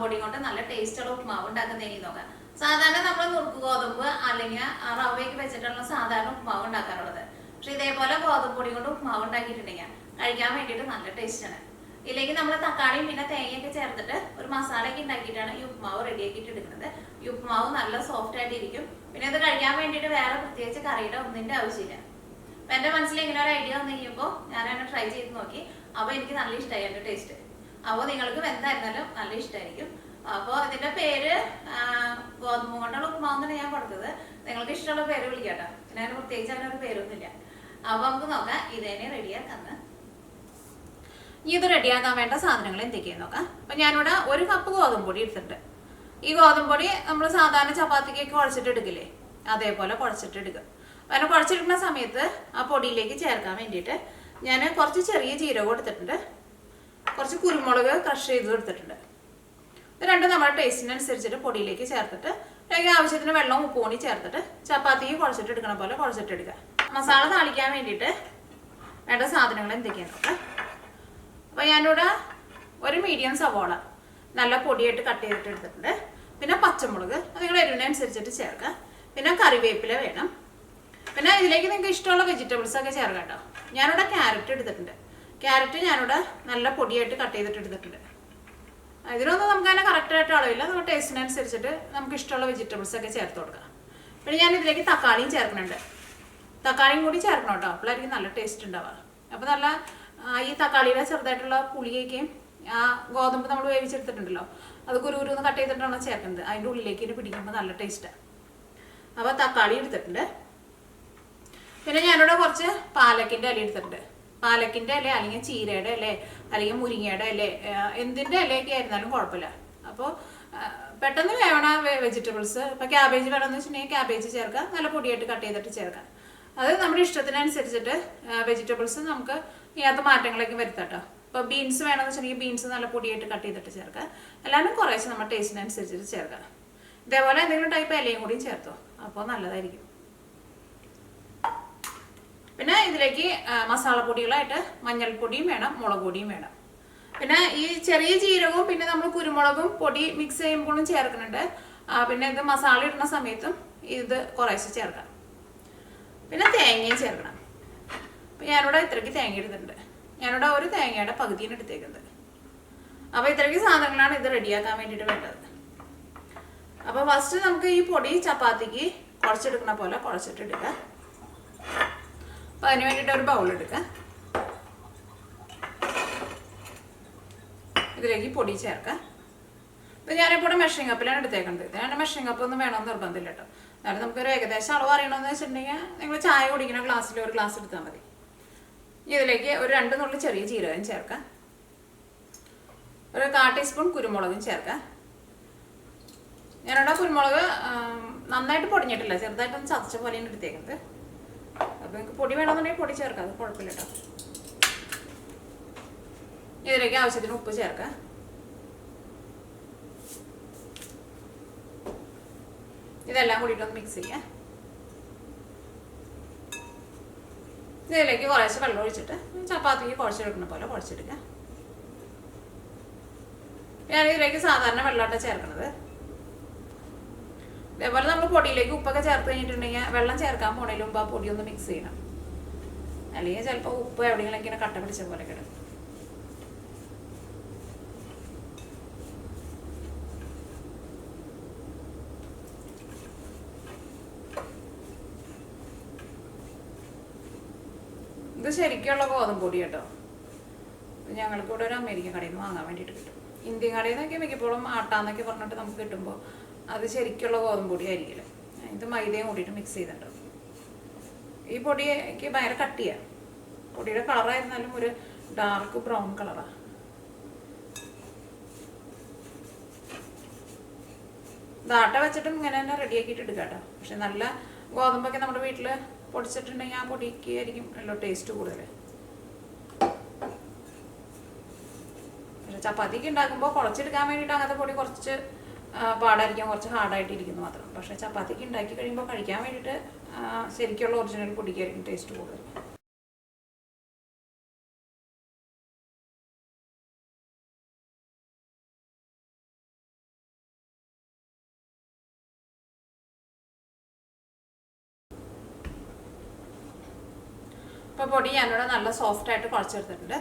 പൊടി കൊണ്ട് നല്ല ടേസ്റ്റുള്ള ഉപ്മാവ് ഉണ്ടാക്കുന്നതെങ്കിൽ നോക്കാം. സാധാരണ നമ്മൾ നുറുക്ക് ഗോതമ്പ് അല്ലെങ്കിൽ റവയൊക്കെ വെച്ചിട്ടുള്ള സാധാരണ ഉപ്മാവ് ഉണ്ടാക്കാറുള്ളത്. പക്ഷെ ഇതേപോലെ ഗോതമ്പ് പൊടി കൊണ്ട് ഉപ്മാവ് ഉണ്ടാക്കിയിട്ടുണ്ടെങ്കിൽ കഴിക്കാൻ വേണ്ടിയിട്ട് നല്ല ടേസ്റ്റാണ്. ഇല്ലെങ്കിൽ നമ്മൾ തക്കാളിയും പിന്നെ തേങ്ങയൊക്കെ ചേർത്തിട്ട് ഒരു മസാലയൊക്കെ ഉണ്ടാക്കിയിട്ടാണ് ഈ ഉപ്മാവ് റെഡിയാക്കിയിട്ട് എടുക്കുന്നത്. ഈ ഉപ്മാവ് നല്ല സോഫ്റ്റ് ആയിട്ടിരിക്കും. പിന്നെ ഇത് കഴിക്കാൻ വേണ്ടിയിട്ട് വേറെ പ്രത്യേകിച്ച് കറിയുടെ ഒന്നിന്റെ ആവശ്യമില്ല. അപ്പൊ എന്റെ മനസ്സിൽ ഇങ്ങനെ ഒരു ഐഡിയ വന്നു കഴിയുമ്പോൾ ഞാനങ്ങനെ ട്രൈ ചെയ്ത് നോക്കി. അപ്പോൾ എനിക്ക് നല്ല ഇഷ്ടമായി എൻ്റെ ടേസ്റ്റ്. അപ്പോൾ നിങ്ങൾക്ക് എന്തായിരുന്നാലും നല്ല ഇഷ്ടമായിരിക്കും. അപ്പോൾ ഇതിന്റെ പേര് ഗോതമ്പ് കൊണ്ടുള്ള ഉപ്മാവെന്നാണ് ഞാൻ കൊടുത്തത്. നിങ്ങൾക്ക് ഇഷ്ടമുള്ള പേര് വിളിക്കാട്ടോ. പിന്നെ അതിന് പ്രത്യേകിച്ച് അങ്ങനെ ഒരു പേരൊന്നുമില്ല. അപ്പൊ നമുക്ക് നോക്കാം ഇതേനെ റെഡിയാക്കാന്ന്. ഇത് റെഡിയാക്കാൻ വേണ്ട സാധനങ്ങൾ എന്തൊക്കെയാന്ന് നോക്കാം. അപ്പൊ ഞാനിവിടെ 1 കപ്പ് ഗോതമ്പ് പൊടി എടുത്തിട്ടുണ്ട്. ഈ ഗോതമ്പ് പൊടി നമ്മൾ സാധാരണ ചപ്പാത്തിക്കൊക്കെ കുഴച്ചിട്ട് എടുക്കില്ലേ, അതേപോലെ കുഴച്ചിട്ട് എടുക്കുക. അങ്ങനെ കുഴച്ചെടുക്കുന്ന സമയത്ത് ആ പൊടിയിലേക്ക് ചേർക്കാൻ വേണ്ടിയിട്ട് ഞാൻ കുറച്ച് ചെറിയ ജീരകം എടുത്തിട്ടുണ്ട്, കുറച്ച് കുരുമുളക് ക്രഷ് ചെയ്ത് എടുത്തിട്ടുണ്ട്. ഇത് രണ്ടും നമ്മുടെ ടേസ്റ്റിനനുസരിച്ചിട്ട് പൊടിയിലേക്ക് ചേർത്തിട്ട് അല്ലെങ്കിൽ ആവശ്യത്തിന് വെള്ളവും ഉപ്പും കൂടി ചേർത്തിട്ട് ചപ്പാത്തിക്ക് കുഴച്ചിട്ട് എടുക്കണ പോലെ കുഴച്ചിട്ട് എടുക്കുക. മസാല താളിക്കാൻ വേണ്ടിയിട്ട് വേണ്ട സാധനങ്ങൾ എന്തൊക്കെയാണ് നോക്കാം. അപ്പോൾ ഞാനിവിടെ ഒരു മീഡിയം സവോള നല്ല പൊടിയായിട്ട് കട്ട് ചെയ്തിട്ട് എടുത്തിട്ടുണ്ട്. പിന്നെ പച്ചമുളക് അത് നിങ്ങളുടെ എരിവിനനുസരിച്ചിട്ട് ചേർക്കുക. പിന്നെ കറിവേപ്പില വേണം. പിന്നെ ഇതിലേക്ക് നിങ്ങൾക്ക് ഇഷ്ടമുള്ള വെജിറ്റബിൾസ് ഒക്കെ ചേർക്കാം കേട്ടോ. ഞാനിവിടെ ക്യാരറ്റ് എടുത്തിട്ടുണ്ട്. ക്യാരറ്റ് ഞാനിവിടെ നല്ല പൊടിയായിട്ട് കട്ട് ചെയ്തിട്ട് എടുത്തിട്ടുണ്ട്. ഇതിനൊന്നും നമുക്ക് അതിനെ കറക്റ്റായിട്ട് അളവില്ല. നമ്മുടെ ടേസ്റ്റിനനുസരിച്ചിട്ട് നമുക്ക് ഇഷ്ടമുള്ള വെജിറ്റബിൾസ് ഒക്കെ ചേർത്ത് കൊടുക്കാം. പിന്നെ ഞാൻ ഇതിലേക്ക് തക്കാളിയും ചേർക്കുന്നുണ്ട്. തക്കാളിയും കൂടി ചേർക്കണം കേട്ടോ, അപ്പോഴായിരിക്കും നല്ല ടേസ്റ്റ് ഉണ്ടാവുക. അപ്പോൾ നല്ല ഈ തക്കാളിയുടെ ചെറുതായിട്ടുള്ള പുളിയൊക്കെയും ആ ഗോതമ്പ് നമ്മൾ വേവിച്ചെടുത്തിട്ടുണ്ടല്ലോ അത് കുരുന്ന് കട്ട് ചെയ്തിട്ടാണ് ചേർക്കുന്നത്. അതിൻ്റെ ഉള്ളിലേക്ക് ഇത് പിടിക്കുമ്പോൾ നല്ല ടേസ്റ്റാണ്. അപ്പോൾ തക്കാളി എടുത്തിട്ടുണ്ട്. പിന്നെ ഞാനിവിടെ കുറച്ച് പാലക്കിൻ്റെ ഇല എടുത്തിട്ടുണ്ട്. പാലക്കിൻ്റെ ഇല അല്ലെങ്കിൽ ചീരയുടെ ഇല അല്ലെങ്കിൽ മുരിങ്ങയുടെ ഇല എന്തിൻ്റെ ഇലയൊക്കെ ആയിരുന്നാലും കുഴപ്പമില്ല. അപ്പോൾ പെട്ടെന്ന് വേവണ വെജിറ്റബിൾസ് ഇപ്പോൾ ക്യാബേജ് വേണമെന്ന് വെച്ചിട്ടുണ്ടെങ്കിൽ ക്യാബേജ് ചേർക്കുക, നല്ല പൊടിയായിട്ട് കട്ട് ചെയ്തിട്ട് ചേർക്കാം. അത് നമ്മുടെ ഇഷ്ടത്തിനനുസരിച്ചിട്ട് വെജിറ്റബിൾസ് നമുക്ക് ഇതിനകത്ത് മാറ്റങ്ങളൊക്കെ വരുത്താം കേട്ടോ. ഇപ്പോൾ ബീൻസ് വേണമെന്ന് വെച്ചിട്ടുണ്ടെങ്കിൽ ബീൻസ് നല്ല പൊടിയായിട്ട് കട്ട് ചെയ്തിട്ട് ചേർക്കുക. എല്ലാവരും കുറേശ്ശെ നമ്മുടെ ടേസ്റ്റിനനുസരിച്ചിട്ട് ചേർക്കുക. ഇതേപോലെ എന്തെങ്കിലും ടൈപ്പ് ഇലയും കൂടിയും ചേർത്തോ, അപ്പോൾ നല്ലതായിരിക്കും. പിന്നെ ഇതിലേക്ക് മസാലപ്പൊടികളായിട്ട് മഞ്ഞൾപ്പൊടിയും വേണം, മുളക് പൊടിയും വേണം. പിന്നെ ഈ ചെറിയ ജീരകവും പിന്നെ നമ്മൾ കുരുമുളകും പൊടി മിക്സ് ചെയ്യുമ്പോഴും ചേർക്കുന്നുണ്ട്. പിന്നെ ഇത് മസാല ഇടുന്ന സമയത്തും ഇത് കുറേശ്ശെ ചേർക്കാം. പിന്നെ തേങ്ങയും ചേർക്കണം. അപ്പം ഞാനിവിടെ ഇത്രയ്ക്ക് തേങ്ങ എടുത്തിട്ടുണ്ട്. ഞാനിവിടെ ഒരു തേങ്ങയുടെ പകുതിയാണ് എടുത്തേക്കുന്നത്. അപ്പോൾ ഇത്രയ്ക്ക് സാധനങ്ങളാണ് ഇത് റെഡിയാക്കാൻ വേണ്ടിയിട്ട് വേണ്ടത്. അപ്പോൾ ഫസ്റ്റ് നമുക്ക് ഈ പൊടി ചപ്പാത്തിക്ക് കുഴച്ചെടുക്കുന്ന പോലെ കുഴച്ചിട്ട് എടുക്കുക. അപ്പോൾ അതിന് വേണ്ടിയിട്ട് ഒരു ബൗൾ എടുക്കുക. ഇതിലേക്ക് പൊടി ചേർക്കുക. ഇപ്പം ഞാനിപ്പോൾ മെഷറിംഗ് കപ്പിലാണ് എടുത്തേക്കുന്നത്. ഇതിനാണ് മെഷറിംഗ് കപ്പ് ഒന്നും വേണമെന്ന് നിർബന്ധമില്ല കേട്ടോ. എന്നാലും നമുക്കൊരു ഏകദേശം അളവ് അറിയണമെന്ന് വെച്ചിട്ടുണ്ടെങ്കിൽ നിങ്ങൾ ചായ കുടിക്കുന്ന ഗ്ലാസ്സിൽ ഒരു ഗ്ലാസ് എടുത്താൽ മതി. ഇതിലേക്ക് ഒരു 2 നുള്ളി ചെറിയ ജീരകം ചേർക്കാം. ഒരു 1/4 ടീസ്പൂൺ കുരുമുളകും ചേർക്കാം. ഞാനിവിടെ കുരുമുളക് നന്നായിട്ട് പൊടിഞ്ഞിട്ടില്ല, ചെറുതായിട്ടൊന്ന് ചതച്ച പോലെയാണ് എടുത്തേക്കുന്നത്. അപ്പോൾ നിങ്ങൾക്ക് പൊടി വേണമെന്നുണ്ടെങ്കിൽ പൊടി ചേർക്കാം, അത് കുഴപ്പമില്ല കേട്ടോ. ഇതിലേക്ക് ആവശ്യത്തിന് ഉപ്പ് ചേർക്കാം. ഇതെല്ലാം കൂടിയിട്ടൊന്ന് മിക്സ് ചെയ്യാം. ഇതിലേക്ക് കുറേശ്ശെ വെള്ളം ഒഴിച്ചിട്ട് ചപ്പാത്തിക്ക് കുഴച്ചെടുക്കുന്ന പോലെ കുഴച്ചെടുക്കുക. ഞാൻ ഇതിലേക്ക് സാധാരണ വെള്ളമായിട്ടാണ് ചേർക്കുന്നത്. ഇതേപോലെ നമ്മൾ പൊടിയിലേക്ക് ഉപ്പൊക്കെ ചേർത്ത് കഴിഞ്ഞിട്ടുണ്ടെങ്കിൽ വെള്ളം ചേർക്കാൻ പോണതിന് മുമ്പ് ആ പൊടി ഒന്ന് മിക്സ് ചെയ്യണം. അല്ലെങ്കിൽ ചിലപ്പോൾ ഉപ്പ് എവിടെയെങ്കിലും ഇങ്ങനെ കട്ട പിടിച്ച പോലെ കിടക്കും. ഇത് ശരിക്കുള്ള ഗോതമ്പ് പൊടി കേട്ടോ. ഞങ്ങൾക്ക് ഇവിടെ ഒരു അമേരിക്കൻ കടയിൽ നിന്ന് വാങ്ങാൻ വേണ്ടിയിട്ട് കിട്ടും. ഇന്ത്യൻ കടയിൽ നിന്നൊക്കെ മിക്കപ്പോഴും ആട്ടാന്നൊക്കെ പറഞ്ഞിട്ട് നമുക്ക് കിട്ടുമ്പോൾ അത് ശരിക്കുള്ള ഗോതമ്പ് പൊടി ആയിരിക്കില്ല. ഇത് മൈദയും കൂടിയിട്ട് മിക്സ് ചെയ്തിട്ടുണ്ട്. ഈ പൊടിക്ക് ഭയങ്കര കട്ടിയാണ്. പൊടിയുടെ കളറായിരുന്നാലും ഒരു ഡാർക്ക് ബ്രൗൺ കളറാണ്. ദാട്ട വെച്ചിട്ടും ഇങ്ങനെ തന്നെ റെഡിയാക്കിയിട്ട് എടുക്കാം കേട്ടോ. പക്ഷെ നല്ല ഗോതമ്പൊക്കെ നമ്മുടെ വീട്ടിൽ പൊടിച്ചിട്ടുണ്ടെങ്കിൽ ആ പൊടിക്ക് ആയിരിക്കും നല്ല ടേസ്റ്റ് കൂടുതൽ. പക്ഷെ ചപ്പാത്തിക്ക് ഉണ്ടാക്കുമ്പോൾ കുഴച്ചെടുക്കാൻ വേണ്ടിയിട്ട് അങ്ങനത്തെ പൊടി കുറച്ച് പാടായിരിക്കും, കുറച്ച് ഹാർഡായിട്ടിരിക്കുന്നു മാത്രം. പക്ഷെ ചപ്പാത്തിക്ക് ഉണ്ടാക്കി കഴിയുമ്പോൾ കഴിക്കാൻ വേണ്ടിയിട്ട് ശരിക്കുള്ള ഒറിജിനൽ പൊടിക്കായിരിക്കും ടേസ്റ്റ് കൂടുതൽ. ഇപ്പോൾ പൊടി ഞാനിവിടെ നല്ല സോഫ്റ്റായിട്ട് കുഴച്ചെടുത്തിട്ടുണ്ട്.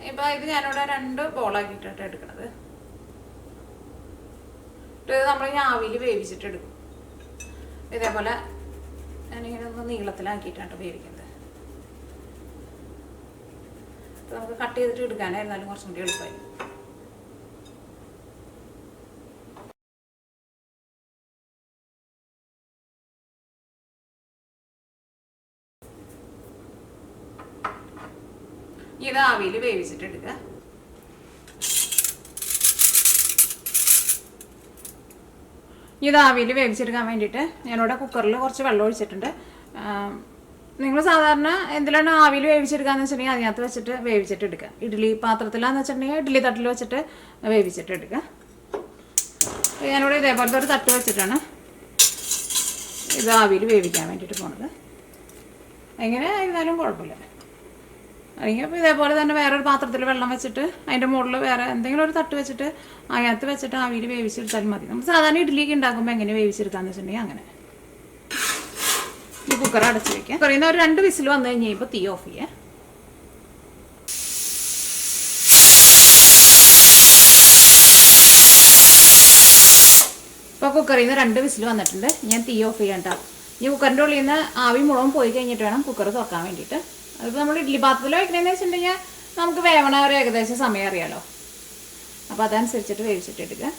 ഇപ്പോൾ ഇത് ഞാനിവിടെ 2 ബോളാക്കിയിട്ടാണ് എടുക്കുന്നത്. ഇത് നമ്മൾ ഈ ആവിയിൽ വേവിച്ചിട്ട് എടുക്കും. ഇതേപോലെ ഞാനിങ്ങനെ ഒന്ന് നീളത്തിലാക്കിയിട്ടാണ് വേവിക്കുന്നത്. നമുക്ക് കട്ട് ചെയ്തിട്ട് എടുക്കാനായിരുന്നാലും കുറച്ചും കൂടി എളുപ്പമായി. ഇത് ആവിയിൽ വേവിച്ചിട്ട് എടുക്കുക. ഇത് ആവിയിൽ വേവിച്ചെടുക്കാൻ വേണ്ടിയിട്ട് ഞാനിവിടെ കുക്കറിൽ കുറച്ച് വെള്ളം ഒഴിച്ചിട്ടുണ്ട്. നിങ്ങൾ സാധാരണ എന്തിലാണ് ആവിയിൽ വേവിച്ചെടുക്കാന്ന് വെച്ചിട്ടുണ്ടെങ്കിൽ അതിനകത്ത് വെച്ചിട്ട് വേവിച്ചിട്ട് എടുക്കുക. ഇഡ്ഡലി പാത്രത്തിലാന്ന് വെച്ചിട്ടുണ്ടെങ്കിൽ ഇഡ്ഡലി തട്ടിൽ വെച്ചിട്ട് വേവിച്ചിട്ട് എടുക്കുക. ഞാനിവിടെ ഇതേപോലത്തെ ഒരു തട്ട് വെച്ചിട്ടാണ് ഇത് ആവിയിൽ വേവിക്കാൻ വേണ്ടിയിട്ട് പോണത്. എങ്ങനെ ആയിരുന്നാലും കുഴപ്പമില്ല. അല്ലെങ്കിൽ അപ്പോൾ ഇതേപോലെ തന്നെ വേറൊരു പാത്രത്തിൽ വെള്ളം വെച്ചിട്ട് അതിൻ്റെ മുകളിൽ വേറെ എന്തെങ്കിലും ഒരു തട്ട് വെച്ചിട്ട് അതിനകത്ത് വെച്ചിട്ട് ആവിയിൽ വേവിച്ചെടുത്താലും മതി. നമ്മൾ സാധാരണ ഇഡ്ഡലിക്ക് ഉണ്ടാക്കുമ്പോൾ എങ്ങനെ വേവിച്ചെടുക്കാന്ന് വെച്ചിട്ടുണ്ടെങ്കിൽ അങ്ങനെ. ഈ കുക്കർ അടച്ച് വയ്ക്കാം. കുക്കറിൽ ഒരു 2 വിസിൽ വന്നു കഴിഞ്ഞപ്പോൾ തീ ഓഫ് ചെയ്യാം. ഇപ്പോൾ കുക്കറിൽ നിന്ന് 2 വിസിൽ വന്നിട്ടുണ്ട്. ഞാൻ തീ ഓഫ് ചെയ്യണ്ട. ഈ കുക്കറിൻ്റെ ഉള്ളിൽ നിന്ന് ആവി മുഴുവൻ പോയി കഴിഞ്ഞിട്ട് വേണം കുക്കർ തുറക്കാൻ വേണ്ടിയിട്ട്. അതിപ്പോൾ നമ്മൾ ഇഡ്ഡലി പാത്രത്തിൽ വയ്ക്കണമെന്ന് വെച്ചിട്ടുണ്ടെങ്കിൽ നമുക്ക് വേവണ ഒരു ഏകദേശം സമയം അറിയാലോ. അപ്പോൾ അതനുസരിച്ചിട്ട് വേവിച്ചിട്ട് എടുക്കുക.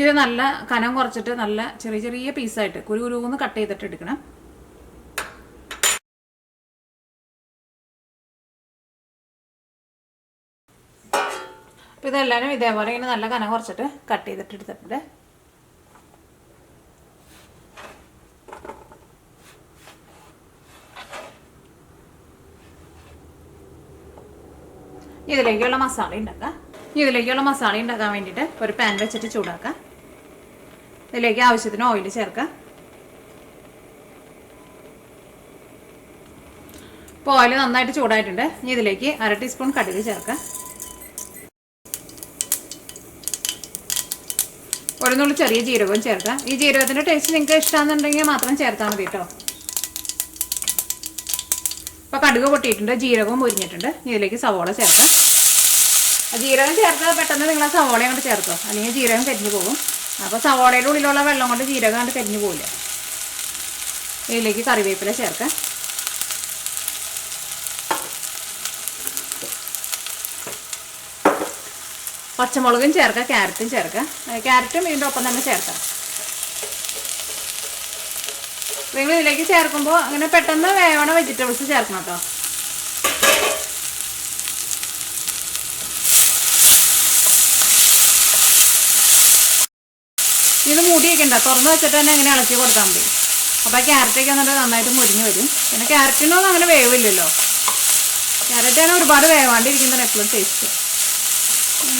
ഇത് നല്ല കനം കുറച്ചിട്ട് നല്ല ചെറിയ ചെറിയ പീസായിട്ട് കുരുകുരുന്ന് കട്ട് ചെയ്തിട്ട് എടുക്കണം. അപ്പോൾ ഇതെല്ലാവരും ഇതേപോലെ ഇങ്ങനെ നല്ല കനം കുറച്ചിട്ട് കട്ട് ചെയ്തിട്ട് എടുത്തിട്ടുണ്ട്. ഇതിലേക്കുള്ള മസാല ഉണ്ടാക്കാം. ഇതിലേക്കുള്ള മസാല ഉണ്ടാക്കാൻ വേണ്ടിയിട്ട് ഒരു പാൻ വെച്ചിട്ട് ചൂടാക്കാം. ഇതിലേക്ക് ആവശ്യത്തിന് ഓയിൽ ചേർക്കാം. ഇപ്പോൾ ഓയിൽ നന്നായിട്ട് ചൂടായിട്ടുണ്ട്. ഇനി ഇതിലേക്ക് 1/2 ടീസ്പൂൺ കടുക് ചേർക്കാം. ഒരു നുള്ളി ചെറിയ ജീരകവും ചേർക്കാം. ഈ ജീരകത്തിൻ്റെ ടേസ്റ്റ് നിങ്ങൾക്ക് ഇഷ്ടമാണെന്നുണ്ടെങ്കിൽ മാത്രം ചേർത്താൽ മതി കേട്ടോ. ഇപ്പോൾ കടുക് പൊട്ടിയിട്ടുണ്ട്, ജീരകവും മുരിഞ്ഞിട്ടുണ്ട്. ഇതിലേക്ക് സവോള ചേർക്കാം. ജീരകം ചേർത്ത് പെട്ടെന്ന് നിങ്ങൾ സവോളയും കൊണ്ട് ചേർത്തോ, അല്ലെങ്കിൽ ജീരകം കരിഞ്ഞു പോകും. അപ്പോൾ സവോളയുടെ ഉള്ളിലുള്ള വെള്ളം കൊണ്ട് ജീരകം കൊണ്ട് കരിഞ്ഞു പോകില്ല. ഇതിലേക്ക് കറിവേപ്പില ചേർക്കാം. പച്ചമുളകും ചേർക്കാം, ക്യാരറ്റും ചേർക്കാം. ക്യാരറ്റും ഇതിൻ്റെ ഒപ്പം തന്നെ ചേർക്കാം. നിങ്ങൾ ഇതിലേക്ക് ചേർക്കുമ്പോൾ അങ്ങനെ പെട്ടെന്ന് വേവണ വെജിറ്റബിൾസ് ചേർക്കണം കേട്ടോ. ഇത് മൂടിയൊക്കെ ഉണ്ടോ, തുറന്ന് വെച്ചിട്ട് തന്നെ അങ്ങനെ ഇളക്കി കൊടുത്താൽ മതി. അപ്പോൾ ക്യാരറ്റൊക്കെ എന്നിട്ട് നന്നായിട്ട് മുരിഞ്ഞ് വരും. പിന്നെ ക്യാരറ്റിനൊന്നും അങ്ങനെ വേവില്ലല്ലോ. ക്യാരറ്റാണ് ഒരുപാട് വേവാണ്ടിരിക്കുന്നതാണ് എപ്പോഴും ടേസ്റ്റ്.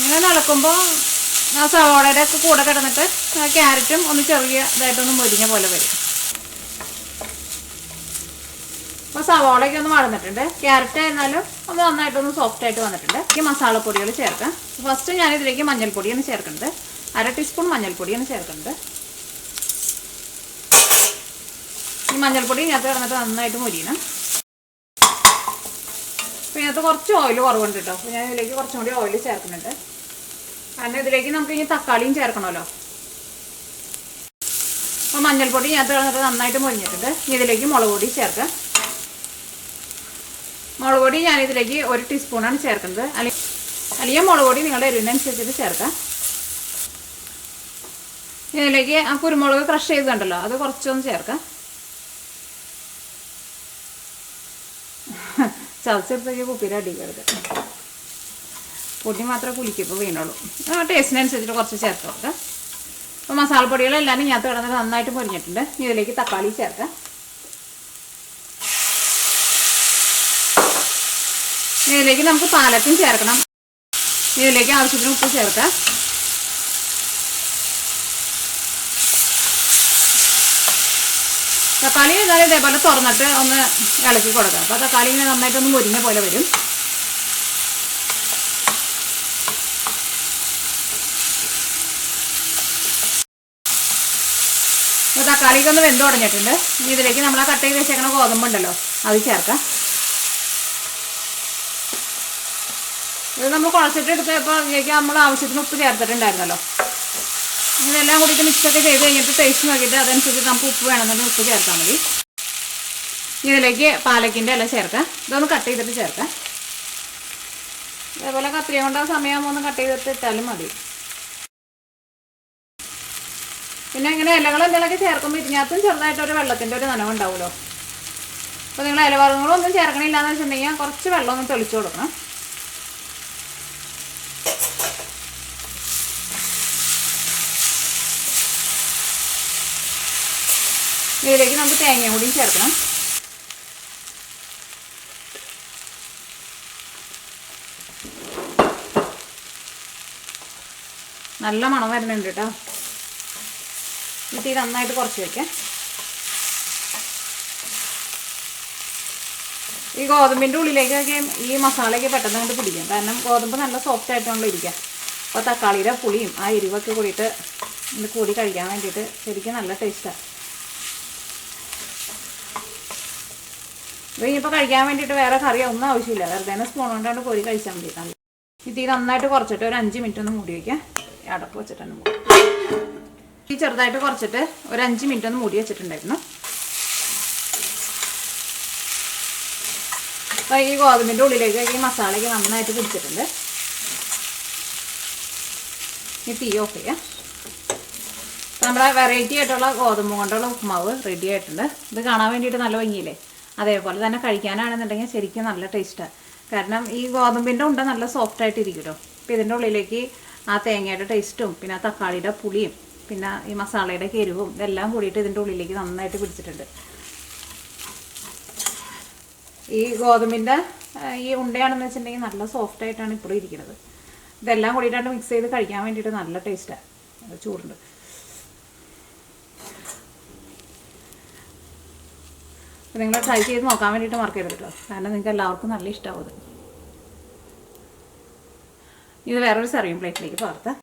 ഇങ്ങനെ ഇളക്കുമ്പോൾ ആ സവോളയുടെ ഒക്കെ കൂടെ കിടന്നിട്ട് ക്യാരറ്റും ഒന്ന് ചെറിയ ഇതായിട്ടൊന്ന് മുരിഞ്ഞ പോലെ വരും. അപ്പോൾ സവോളയൊക്കെ ഒന്ന് വളർന്നിട്ടുണ്ട്. ക്യാരറ്റ് ആയിരുന്നാലും ഒന്ന് നന്നായിട്ടൊന്ന് സോഫ്റ്റായിട്ട് വന്നിട്ടുണ്ട്. ഈ മസാലപ്പൊടികൾ ചേർക്കാം. ഫസ്റ്റ് ഞാനിതിലേക്ക് മഞ്ഞൾപ്പൊടിയാണ് ചേർക്കുന്നത്. 1/2 ടീസ്പൂൺ മഞ്ഞൾപ്പൊടിയാണ് ചേർക്കുന്നത്. ഈ മഞ്ഞൾപ്പൊടി ഇതിനകത്ത് കിടന്നിട്ട് നന്നായിട്ട് മുരിയണം. അപ്പോൾ ഇതിനകത്ത് കുറച്ച് ഓയിൽ കുറവുണ്ട് കേട്ടോ. അപ്പോൾ ഞാൻ ഇതിലേക്ക് കുറച്ചും കൂടി ഓയിൽ ചേർക്കുന്നുണ്ട്. കാരണം ഇതിലേക്ക് നമുക്ക് ഇനി തക്കാളിയും ചേർക്കണമല്ലോ. അപ്പോൾ മഞ്ഞൾപ്പൊടി ഇതിനകത്ത് കിടന്നിട്ട് നന്നായിട്ട് മുരിഞ്ഞിട്ടുണ്ട്. ഇതിലേക്ക് മുളക് പൊടി ചേർക്കാം. മുളക് പൊടി ഞാനിതിലേക്ക് 1 ടീസ്പൂണാണ് ചേർക്കുന്നത്. അല്ലെങ്കിൽ മുളക് പൊടി നിങ്ങളുടെ എരിവിനനുസരിച്ചിട്ട് ചേർക്കാം. ഇതിലേക്ക് ആ കുരുമുളക് ക്രഷ് ചെയ്തുണ്ടല്ലോ, അത് കുറച്ചൊന്ന് ചേർക്കാം. ചതച്ചെടുത്തേക്ക് കുപ്പിയിൽ അടിക്കരുത്. പൊടി മാത്രമേ കുലിക്കിപ്പോൾ വീണുള്ളൂ. ടേസ്റ്റിനനുസരിച്ചിട്ട് കുറച്ച് ചേർത്ത് കൊടുക്കാം. അപ്പോൾ മസാലപ്പൊടികളെല്ലാം ഇതിനകത്ത് കിടന്നിട്ട് നന്നായിട്ട് പൊരിഞ്ഞിട്ടുണ്ട്. ഇതിലേക്ക് തക്കാളി ചേർക്കാം. ഇതിലേക്ക് നമുക്ക് പാലറ്റും ചേർക്കണം. ഇതിലേക്ക് ആവശ്യത്തിന് ഉപ്പ് ചേർക്കാം. തക്കാളി എന്നാലും ഇതേപോലെ തുറന്നിട്ട് ഒന്ന് ഇളക്കി കൊടുക്കാം. അപ്പോൾ തക്കാളി ഇങ്ങനെ നന്നായിട്ടൊന്ന് മുരിഞ്ഞ പോലെ വരും. അപ്പോൾ തക്കാളിക്ക് ഒന്ന് വെന്ത് തുടങ്ങിയിട്ടുണ്ട്. ഇനി ഇതിലേക്ക് നമ്മൾ ആ കട്ട് ചെയ്ത് വെച്ചേക്കണ ഗോതമ്പുണ്ടല്ലോ അത് ചേർക്കാം. ഇത് നമ്മൾ കുഴച്ചിട്ട് എടുത്തപ്പോൾ ഇതിലേക്ക് നമ്മൾ ആവശ്യത്തിന് ഉപ്പ് ചേർത്തിട്ടുണ്ടായിരുന്നല്ലോ. ഇതെല്ലാം കൂടിയിട്ട് മിക്സൊക്കെ ചെയ്ത് കഴിഞ്ഞിട്ട് ടേസ്റ്റ് നോക്കിയിട്ട് അതനുസരിച്ച് നമുക്ക് ഉപ്പ് വേണമെന്നുണ്ടെങ്കിൽ ഉപ്പ് ചേർത്താൽ മതി. ഇതിലേക്ക് പാലക്കിൻ്റെ ഇല ചേർക്കാം. ഇതൊന്ന് കട്ട് ചെയ്തിട്ട് ചേർക്കാം. അതേപോലെ കത്രിക കൊണ്ട് ആ സമയമാകുമ്പോൾ ഒന്ന് കട്ട് ചെയ്തിട്ട് ഇട്ടാലും മതി. പിന്നെ ഇങ്ങനെ ഇലകൾ എന്തെങ്കിലുമൊക്കെ ചേർക്കുമ്പോൾ ഇതിനകത്തും ചെറുതായിട്ടൊരു വെള്ളത്തിൻ്റെ ഒരു നനവുണ്ടാവുമല്ലോ. അപ്പോൾ നിങ്ങൾ ഇലവർഗ്ഗങ്ങളൊന്നും ചേർക്കണില്ലാന്ന് വെച്ചിട്ടുണ്ടെങ്കിൽ കുറച്ച് വെള്ളം ഒന്ന് തെളിച്ചു കൊടുക്കണം. ഇതിലേക്ക് നമുക്ക് തേങ്ങ കൂടിയും ചേർക്കണം. നല്ല മണം വരുന്നുണ്ട് കേട്ടോ. എന്നിട്ട് ഇത് നന്നായിട്ട് കുറച്ച് വയ്ക്കാം. ഈ ഗോതമ്പിൻ്റെ ഉള്ളിലേക്കൊക്കെ ഈ മസാലയൊക്കെ പെട്ടെന്ന് കൊണ്ട് പിടിക്കും. കാരണം ഗോതമ്പ് നല്ല സോഫ്റ്റ് ആയിട്ടാണല്ലോ ഇരിക്കുക. അപ്പോൾ തക്കാളിയുടെ പുളിയും ആ എരിവൊക്കെ കൂടിയിട്ട് ഇത് കൂടി കഴിക്കാൻ വേണ്ടിയിട്ട് ശരിക്കും നല്ല ടേസ്റ്റാണ്. ഇത് ഇനിയിപ്പോൾ കഴിക്കാൻ വേണ്ടിയിട്ട് വേറെ കറിയോ ഒന്നും ആവശ്യമില്ല. വെറുതെ സ്പൂൺ കൊണ്ടാണ് കോരി കഴിച്ചാൽ മതി. നല്ല ഇത് നന്നായിട്ട് കുറച്ചിട്ട് ഒരു 5 മിനിറ്റ് ഒന്ന് മൂടി വയ്ക്കാം. അടപ്പ് വെച്ചിട്ട് തന്നെ മൂടി. ഈ ചെറുതായിട്ട് കുറച്ചിട്ട് ഒരു 5 മിനിറ്റ് ഒന്ന് മൂടി വെച്ചിട്ടുണ്ടായിരുന്നു. അപ്പോൾ ഈ ഗോതമ്പിൻ്റെ ഉള്ളിലേക്ക് ഈ മസാലയ്ക്ക് നന്നായിട്ട് പിടിച്ചിട്ടുണ്ട്. ഈ തീ ഓഫ് ചെയ്യാം. അപ്പോൾ നമ്മുടെ വെറൈറ്റി ആയിട്ടുള്ള ഗോതമ്പ് കൊണ്ടുള്ള ഉപ്പുമാവ് റെഡി ആയിട്ടുണ്ട്. ഇത് കാണാൻ വേണ്ടിയിട്ട് നല്ല ഭംഗിയില്ലേ? അതേപോലെ തന്നെ കഴിക്കാനാണെന്നുണ്ടെങ്കിൽ ശരിക്കും നല്ല ടേസ്റ്റാണ്. കാരണം ഈ ഗോതമ്പിൻ്റെ ഉണ്ട നല്ല സോഫ്റ്റായിട്ടിരിക്കുമല്ലോ. അപ്പോൾ ഇതിൻ്റെ ഉള്ളിലേക്ക് ആ തേങ്ങയുടെ ടേസ്റ്റും പിന്നെ ആ തക്കാളിയുടെ പുളിയും പിന്നെ ഈ മസാലയുടെ എരിവും ഇതെല്ലാം കൂടിയിട്ട് ഇതിൻ്റെ ഉള്ളിലേക്ക് നന്നായിട്ട് പിടിച്ചിട്ടുണ്ട്. ഈ ഗോതമ്പിൻ്റെ ഈ ഉണ്ടയാണെന്ന് വെച്ചിട്ടുണ്ടെങ്കിൽ നല്ല സോഫ്റ്റായിട്ടാണ് ഇപ്പോഴും ഇരിക്കുന്നത്. ഇതെല്ലാം കൂടിയിട്ടാണ് മിക്സ് ചെയ്ത് കഴിക്കാൻ വേണ്ടിയിട്ട് നല്ല ടേസ്റ്റാണ്. ചൂടുണ്ട്. അപ്പോൾ നിങ്ങൾ ട്രൈ ചെയ്ത് നോക്കാൻ വേണ്ടിയിട്ട് മറക്കരുത് കേട്ടോ. കാരണം നിങ്ങൾക്ക് എല്ലാവർക്കും നല്ല ഇഷ്ടമാവും. ഇത് വേറൊരു സർവിങ് പ്ലേറ്റിലേക്ക് പകർത്താം.